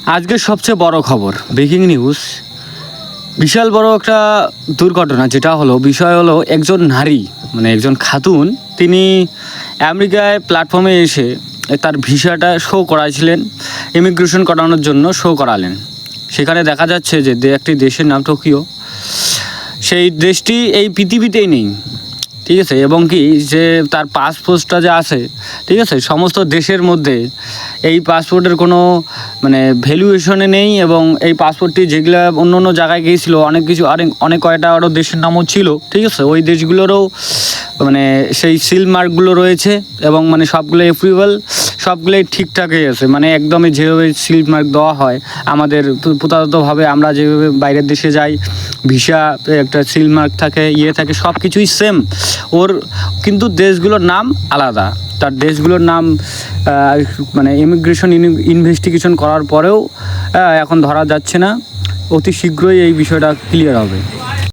আজকের সবচেয়ে বড় খবর, ব্রেকিং নিউজ। বিশাল বড় একটা দুর্ঘটনা, যেটা হলো বিষয় হলো একজন নারী মানে একজন খাতুন, তিনি আমেরিকায় প্ল্যাটফর্মে এসে তার ভিসাটা শো করাইছিলেন, ইমিগ্রেশন করানোর জন্য শো করালেন। সেখানে দেখা যাচ্ছে যে একটি দেশের নাম টোকিও, সেই দেশটি এই পৃথিবীতেই নেই, ঠিক আছে। এবং কি যে তার পাসপোর্টটা যে আছে, ঠিক আছে, সমস্ত দেশের মধ্যে এই পাসপোর্টের কোনো মানে ভ্যালুয়েশনে নেই। এবং এই পাসপোর্টটি যেগুলো অন্য অন্য জায়গায় গিয়েছিলো, অনেক কিছু অনেক কয়টা আরও দেশের নামও ছিল, ঠিক আছে, ওই দেশগুলোরও মানে সেই সিল মার্কগুলো রয়েছে এবং মানে সবগুলো এপ্রুভাল, সবগুলোই ঠিকঠাকই আছে। মানে একদমই যেভাবে সিল মার্ক দেওয়া হয় আমাদের প্রথাগতভাবে, আমরা যেভাবে বাইরের দেশে যাই, ভিসা একটা সিল মার্ক থাকে, থাকে, সব কিছুই সেম ওর, কিন্তু দেশগুলোর নাম আলাদা। তার দেশগুলোর নাম মানে ইমিগ্রেশন ইনভেস্টিগেশন করার পরেও এখন ধরা যাচ্ছে না। অতি শীঘ্রই এই বিষয়টা ক্লিয়ার হবে।